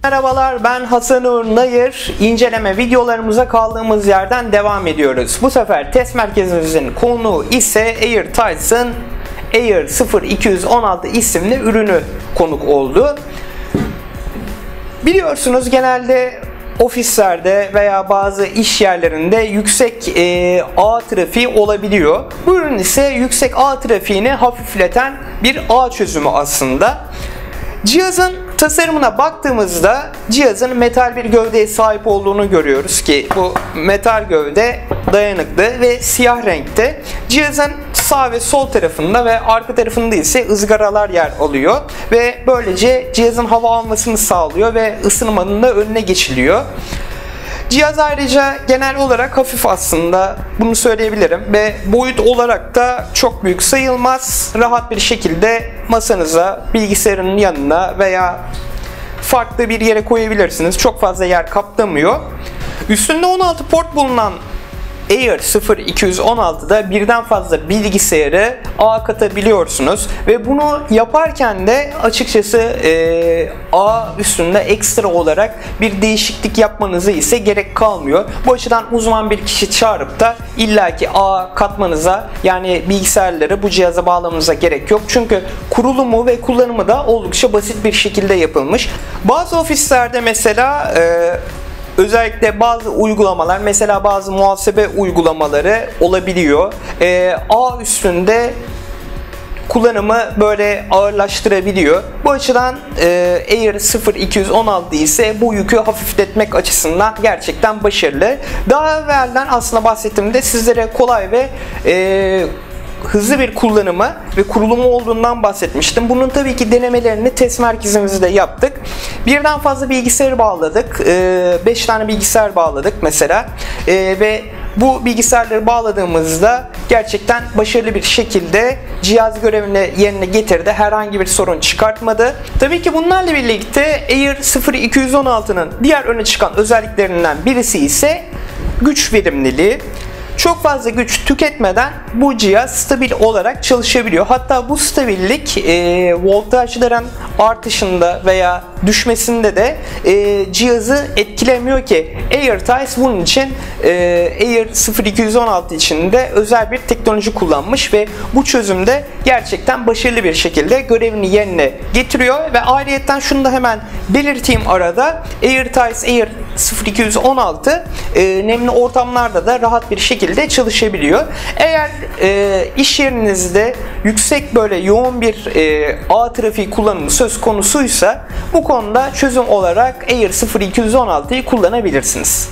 Merhabalar, ben Hasan Uğur Nayır. İnceleme videolarımıza kaldığımız yerden devam ediyoruz. Bu sefer test merkezimizin konuğu ise AirTies'ın Air 0216 isimli ürünü konuk oldu. Biliyorsunuz genelde ofislerde veya bazı iş yerlerinde yüksek ağ trafiği olabiliyor. Bu ürün ise yüksek ağ trafiğini hafifleten bir ağ çözümü aslında. Cihazın tasarımına baktığımızda cihazın metal bir gövdeye sahip olduğunu görüyoruz ki bu metal gövde dayanıklı ve siyah renkte. Cihazın sağ ve sol tarafında ve arka tarafında ise ızgaralar yer alıyor ve böylece cihazın hava almasını sağlıyor ve ısınmanın da önüne geçiliyor. Cihaz ayrıca genel olarak hafif aslında, bunu söyleyebilirim ve boyut olarak da çok büyük sayılmaz. Rahat bir şekilde masanıza, bilgisayarın yanına veya farklı bir yere koyabilirsiniz. Çok fazla yer kaplamıyor. Üstünde 16 port bulunan Air 0216'da birden fazla bilgisayarı ağa katabiliyorsunuz ve bunu yaparken de açıkçası ağ üstünde ekstra olarak bir değişiklik yapmanızı ise gerek kalmıyor. Bu açıdan uzman bir kişi çağırıp da illaki ağ katmanıza, yani bilgisayarları bu cihaza bağlamanıza gerek yok. Çünkü kurulumu ve kullanımı da oldukça basit bir şekilde yapılmış. Bazı ofislerde mesela özellikle bazı uygulamalar, mesela bazı muhasebe uygulamaları olabiliyor. Ağ üstünde kullanımı böyle ağırlaştırabiliyor. Bu açıdan Air 0216 ise bu yükü hafifletmek açısından gerçekten başarılı. Daha evvelden aslında bahsettiğimde sizlere kolay ve hızlı bir kullanımı ve kurulumu olduğundan bahsetmiştim. Bunun tabii ki denemelerini test merkezimizde yaptık. Birden fazla bilgisayarı bağladık. 5 tane bilgisayar bağladık mesela. Ve bu bilgisayarları bağladığımızda gerçekten başarılı bir şekilde cihaz görevini yerine getirdi. Herhangi bir sorun çıkartmadı. Tabii ki bunlarla birlikte Air 0216'nın diğer öne çıkan özelliklerinden birisi ise güç verimliliği. Çok fazla güç tüketmeden bu cihaz stabil olarak çalışabiliyor. Hatta bu stabillik voltajların artışında veya düşmesinde de cihazı etkilemiyor ki AirTies bunun için Air 0216 için de özel bir teknoloji kullanmış ve bu çözümde gerçekten başarılı bir şekilde görevini yerine getiriyor ve ayrıyeten şunu da hemen belirteyim arada, AirTies Air 0216 nemli ortamlarda da rahat bir şekilde çalışabiliyor. Eğer iş yerinizde yüksek böyle yoğun bir ağ trafiği kullanımı söz konusuysa bu konuda çözüm olarak Air 0216'yı kullanabilirsiniz.